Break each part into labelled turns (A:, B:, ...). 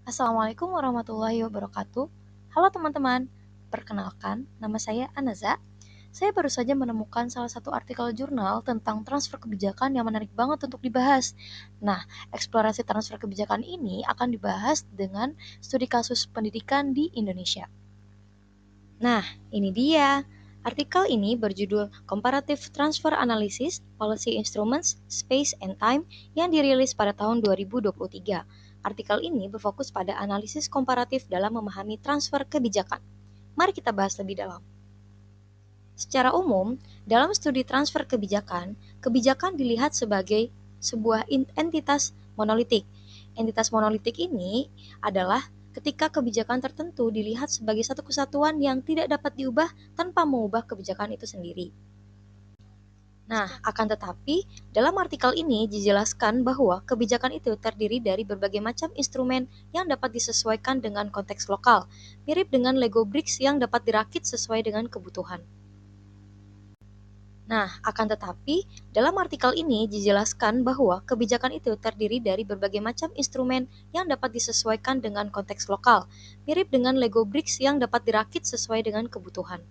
A: Assalamualaikum warahmatullahi wabarakatuh. Halo teman-teman, perkenalkan, nama saya Anaza. Saya baru saja menemukan salah satu artikel jurnal tentang transfer kebijakan yang menarik banget untuk dibahas. Nah, eksplorasi transfer kebijakan ini akan dibahas dengan studi kasus pendidikan di Indonesia. Nah, ini dia. Artikel ini berjudul Comparative Transfer Analysis, Policy Instruments, Space and Time yang dirilis pada tahun 2023. Artikel ini berfokus pada analisis komparatif dalam memahami transfer kebijakan. Mari kita bahas lebih dalam. Secara umum, dalam studi transfer kebijakan, kebijakan dilihat sebagai sebuah entitas monolitik. Entitas monolitik ini adalah ketika kebijakan tertentu dilihat sebagai satu kesatuan yang tidak dapat diubah tanpa mengubah kebijakan itu sendiri. Nah, akan tetapi, dalam artikel ini dijelaskan bahwa kebijakan itu terdiri dari berbagai macam instrumen yang dapat disesuaikan dengan konteks lokal, mirip dengan Lego bricks yang dapat dirakit sesuai dengan kebutuhan. Nah, akan tetapi, dalam artikel ini dijelaskan bahwa kebijakan itu terdiri dari berbagai macam instrumen yang dapat disesuaikan dengan konteks lokal, mirip dengan Lego bricks yang dapat dirakit sesuai dengan kebutuhan.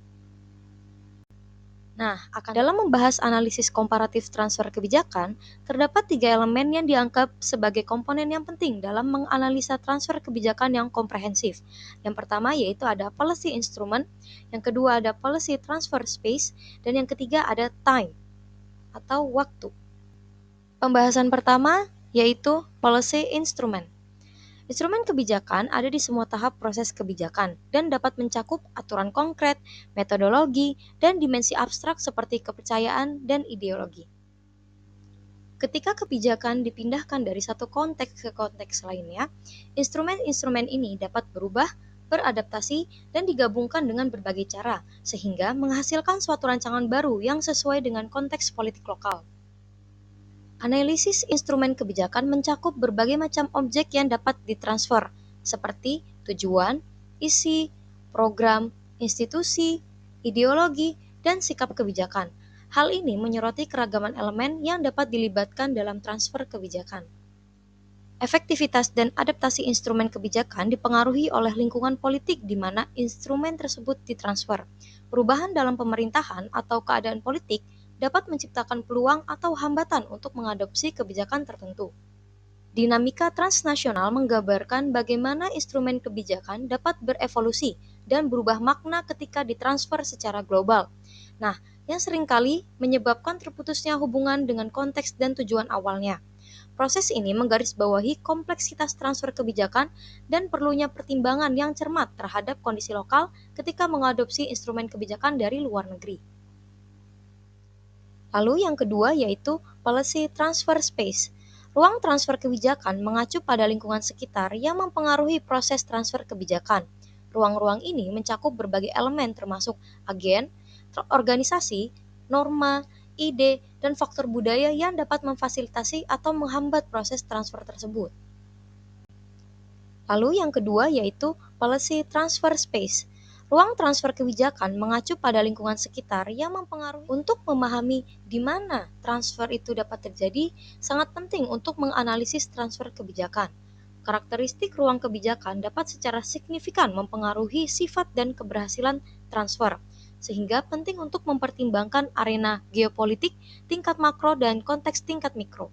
A: Nah, dalam membahas analisis komparatif transfer kebijakan, terdapat 3 elemen yang dianggap sebagai komponen yang penting dalam menganalisa transfer kebijakan yang komprehensif. Yang pertama yaitu ada policy instrument, yang kedua ada policy transfer space, dan yang ketiga ada time atau waktu. Pembahasan pertama yaitu policy instrument. Instrumen kebijakan ada di semua tahap proses kebijakan dan dapat mencakup aturan konkret, metodologi, dan dimensi abstrak seperti kepercayaan dan ideologi. Ketika kebijakan dipindahkan dari satu konteks ke konteks lainnya, instrumen-instrumen ini dapat berubah, beradaptasi, dan digabungkan dengan berbagai cara, sehingga menghasilkan suatu rancangan baru yang sesuai dengan konteks politik lokal. Analisis instrumen kebijakan mencakup berbagai macam objek yang dapat ditransfer, seperti tujuan, isi, program, institusi, ideologi, dan sikap kebijakan. Hal ini menyoroti keragaman elemen yang dapat dilibatkan dalam transfer kebijakan. Efektivitas dan adaptasi instrumen kebijakan dipengaruhi oleh lingkungan politik di mana instrumen tersebut ditransfer. Perubahan dalam pemerintahan atau keadaan politik dapat menciptakan peluang atau hambatan untuk mengadopsi kebijakan tertentu. Dinamika transnasional menggambarkan bagaimana instrumen kebijakan dapat berevolusi dan berubah makna ketika ditransfer secara global. Nah, yang seringkali menyebabkan terputusnya hubungan dengan konteks dan tujuan awalnya. Proses ini menggarisbawahi kompleksitas transfer kebijakan dan perlunya pertimbangan yang cermat terhadap kondisi lokal ketika mengadopsi instrumen kebijakan dari luar negeri. Lalu yang kedua yaitu policy transfer space. Ruang transfer kebijakan mengacu pada lingkungan sekitar yang mempengaruhi proses transfer kebijakan. Ruang-ruang ini mencakup berbagai elemen termasuk agen, organisasi, norma, ide, dan faktor budaya yang dapat memfasilitasi atau menghambat proses transfer tersebut. Lalu yang kedua yaitu policy transfer space. Ruang transfer kebijakan mengacu pada lingkungan sekitar yang mempengaruhi. Untuk memahami di mana transfer itu dapat terjadi, sangat penting untuk menganalisis transfer kebijakan. Karakteristik ruang kebijakan dapat secara signifikan mempengaruhi sifat dan keberhasilan transfer, sehingga penting untuk mempertimbangkan arena geopolitik, tingkat makro, dan konteks tingkat mikro.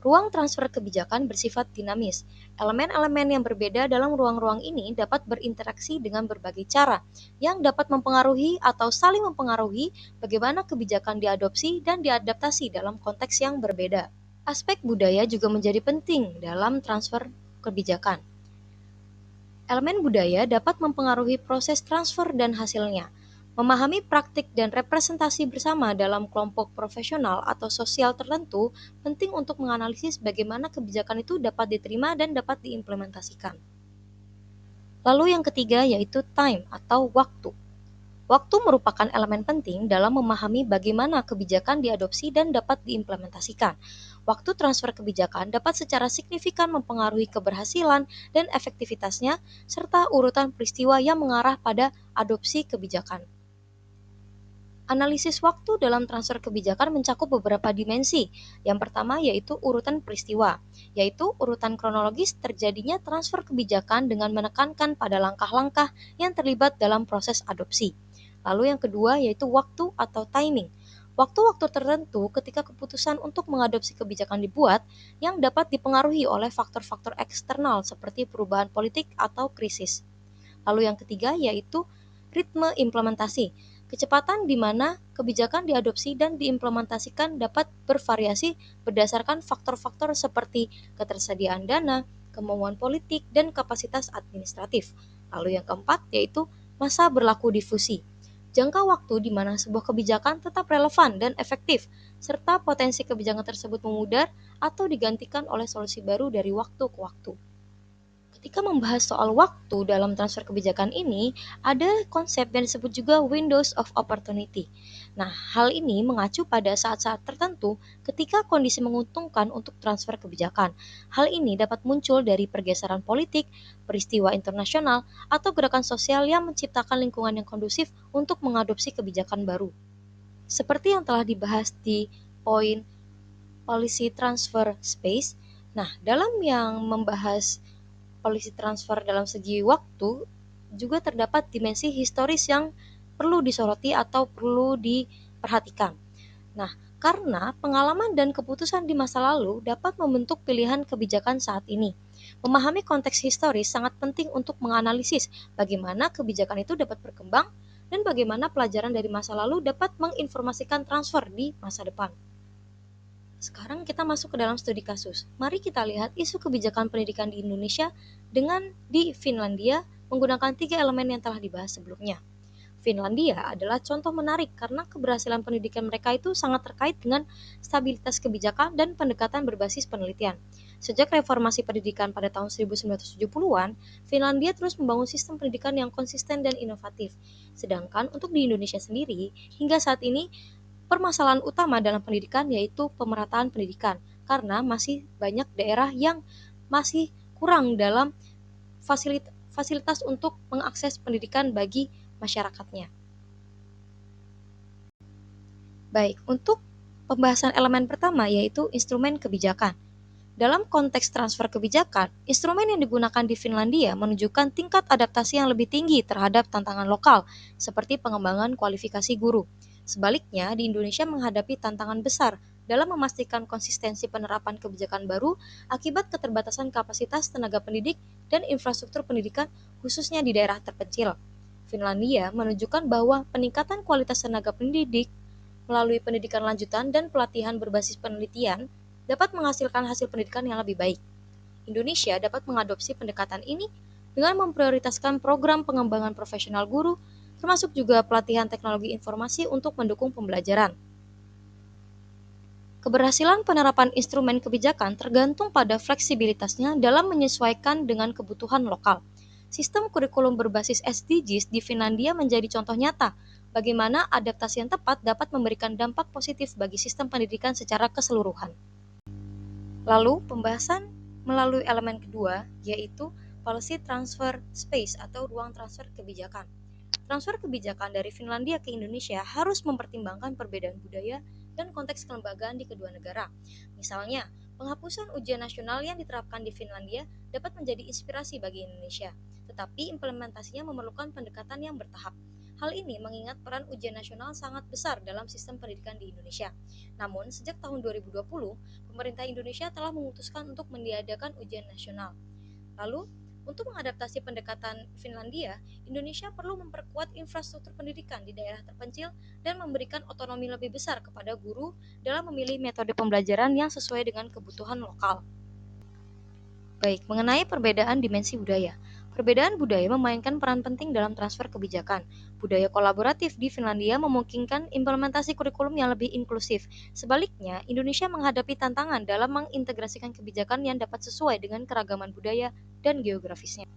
A: Ruang transfer kebijakan bersifat dinamis. Elemen-elemen yang berbeda dalam ruang-ruang ini dapat berinteraksi dengan berbagai cara, yang dapat mempengaruhi atau saling mempengaruhi bagaimana kebijakan diadopsi dan diadaptasi dalam konteks yang berbeda. Aspek budaya juga menjadi penting dalam transfer kebijakan. Elemen budaya dapat mempengaruhi proses transfer dan hasilnya. Memahami praktik dan representasi bersama dalam kelompok profesional atau sosial tertentu penting untuk menganalisis bagaimana kebijakan itu dapat diterima dan dapat diimplementasikan. Lalu yang ketiga yaitu time atau waktu. Waktu merupakan elemen penting dalam memahami bagaimana kebijakan diadopsi dan dapat diimplementasikan. Waktu transfer kebijakan dapat secara signifikan mempengaruhi keberhasilan dan efektivitasnya, serta urutan peristiwa yang mengarah pada adopsi kebijakan. Analisis waktu dalam transfer kebijakan mencakup beberapa dimensi. Yang pertama yaitu urutan peristiwa, yaitu urutan kronologis terjadinya transfer kebijakan dengan menekankan pada langkah-langkah yang terlibat dalam proses adopsi. Lalu yang kedua yaitu waktu atau timing. Waktu-waktu tertentu ketika keputusan untuk mengadopsi kebijakan dibuat yang dapat dipengaruhi oleh faktor-faktor eksternal seperti perubahan politik atau krisis. Lalu yang ketiga yaitu ritme implementasi. Kecepatan di mana kebijakan diadopsi dan diimplementasikan dapat bervariasi berdasarkan faktor-faktor seperti ketersediaan dana, kemauan politik, dan kapasitas administratif. Lalu yang keempat yaitu masa berlaku difusi. Jangka waktu di mana sebuah kebijakan tetap relevan dan efektif, serta potensi kebijakan tersebut memudar atau digantikan oleh solusi baru dari waktu ke waktu. Ketika membahas soal waktu dalam transfer kebijakan ini, ada konsep yang disebut juga windows of opportunity. Nah, hal ini mengacu pada saat-saat tertentu ketika kondisi menguntungkan untuk transfer kebijakan. Hal ini dapat muncul dari pergeseran politik, peristiwa internasional, atau gerakan sosial yang menciptakan lingkungan yang kondusif untuk mengadopsi kebijakan baru. Seperti yang telah dibahas di poin policy transfer space. Nah, dalam yang membahas polisi transfer dalam segi waktu juga terdapat dimensi historis yang perlu disoroti atau perlu diperhatikan. Nah, karena pengalaman dan keputusan di masa lalu dapat membentuk pilihan kebijakan saat ini. Memahami konteks historis sangat penting untuk menganalisis bagaimana kebijakan itu dapat berkembang dan bagaimana pelajaran dari masa lalu dapat menginformasikan transfer di masa depan. Sekarang kita masuk ke dalam studi kasus. Mari kita lihat isu kebijakan pendidikan di Indonesia dengan di Finlandia menggunakan 3 elemen yang telah dibahas sebelumnya. Finlandia adalah contoh menarik karena keberhasilan pendidikan mereka itu sangat terkait dengan stabilitas kebijakan dan pendekatan berbasis penelitian. Sejak reformasi pendidikan pada tahun 1970-an, Finlandia terus membangun sistem pendidikan yang konsisten dan inovatif. Sedangkan untuk di Indonesia sendiri, hingga saat ini permasalahan utama dalam pendidikan yaitu pemerataan pendidikan, karena masih banyak daerah yang masih kurang dalam fasilitas untuk mengakses pendidikan bagi masyarakatnya. Baik, untuk pembahasan elemen pertama yaitu instrumen kebijakan. Dalam konteks transfer kebijakan, instrumen yang digunakan di Finlandia menunjukkan tingkat adaptasi yang lebih tinggi terhadap tantangan lokal, seperti pengembangan kualifikasi guru. Sebaliknya, di Indonesia menghadapi tantangan besar dalam memastikan konsistensi penerapan kebijakan baru akibat keterbatasan kapasitas tenaga pendidik dan infrastruktur pendidikan khususnya di daerah terpencil. Finlandia menunjukkan bahwa peningkatan kualitas tenaga pendidik melalui pendidikan lanjutan dan pelatihan berbasis penelitian dapat menghasilkan hasil pendidikan yang lebih baik. Indonesia dapat mengadopsi pendekatan ini dengan memprioritaskan program pengembangan profesional guru, termasuk juga pelatihan teknologi informasi untuk mendukung pembelajaran. Keberhasilan penerapan instrumen kebijakan tergantung pada fleksibilitasnya dalam menyesuaikan dengan kebutuhan lokal. Sistem kurikulum berbasis SDGs di Finlandia menjadi contoh nyata bagaimana adaptasi yang tepat dapat memberikan dampak positif bagi sistem pendidikan secara keseluruhan. Lalu, pembahasan melalui elemen kedua, yaitu policy transfer space atau ruang transfer kebijakan. Transfer kebijakan dari Finlandia ke Indonesia harus mempertimbangkan perbedaan budaya dan konteks kelembagaan di kedua negara. Misalnya, penghapusan ujian nasional yang diterapkan di Finlandia dapat menjadi inspirasi bagi Indonesia, tetapi implementasinya memerlukan pendekatan yang bertahap. Hal ini mengingat peran ujian nasional sangat besar dalam sistem pendidikan di Indonesia. Namun, sejak tahun 2020, pemerintah Indonesia telah memutuskan untuk meniadakan ujian nasional. Lalu, untuk mengadaptasi pendekatan Finlandia, Indonesia perlu memperkuat infrastruktur pendidikan di daerah terpencil dan memberikan otonomi lebih besar kepada guru dalam memilih metode pembelajaran yang sesuai dengan kebutuhan lokal. Baik, mengenai perbedaan dimensi budaya. Perbedaan budaya memainkan peran penting dalam transfer kebijakan. Budaya kolaboratif di Finlandia memungkinkan implementasi kurikulum yang lebih inklusif. Sebaliknya, Indonesia menghadapi tantangan dalam mengintegrasikan kebijakan yang dapat sesuai dengan keragaman budaya dan geografisnya.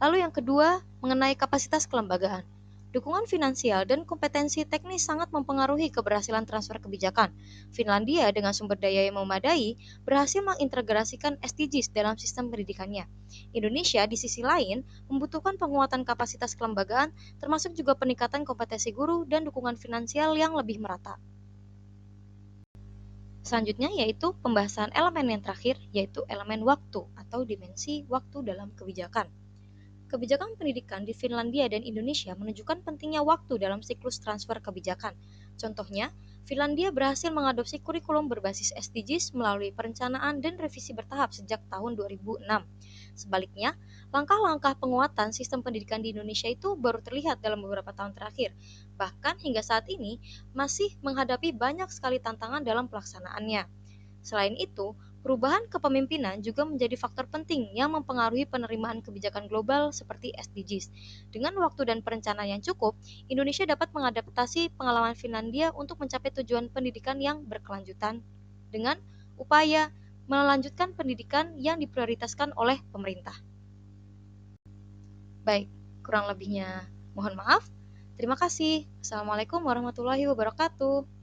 A: Lalu yang kedua, mengenai kapasitas kelembagaan. Dukungan finansial dan kompetensi teknis sangat mempengaruhi keberhasilan transfer kebijakan. Finlandia dengan sumber daya yang memadai berhasil mengintegrasikan SDGs dalam sistem pendidikannya. Indonesia di sisi lain membutuhkan penguatan kapasitas kelembagaan termasuk juga peningkatan kompetensi guru dan dukungan finansial yang lebih merata. Selanjutnya yaitu pembahasan elemen yang terakhir, yaitu elemen waktu atau dimensi waktu dalam kebijakan. Kebijakan pendidikan di Finlandia dan Indonesia menunjukkan pentingnya waktu dalam siklus transfer kebijakan. Contohnya, Finlandia berhasil mengadopsi kurikulum berbasis SDGs melalui perencanaan dan revisi bertahap sejak tahun 2006. Sebaliknya, langkah-langkah penguatan sistem pendidikan di Indonesia itu baru terlihat dalam beberapa tahun terakhir. Bahkan hingga saat ini masih menghadapi banyak sekali tantangan dalam pelaksanaannya. Selain itu, perubahan kepemimpinan juga menjadi faktor penting yang mempengaruhi penerimaan kebijakan global seperti SDGs. Dengan waktu dan perencanaan yang cukup, Indonesia dapat mengadaptasi pengalaman Finlandia untuk mencapai tujuan pendidikan yang berkelanjutan dengan upaya melanjutkan pendidikan yang diprioritaskan oleh pemerintah. Baik, kurang lebihnya mohon maaf. Terima kasih. Assalamualaikum warahmatullahi wabarakatuh.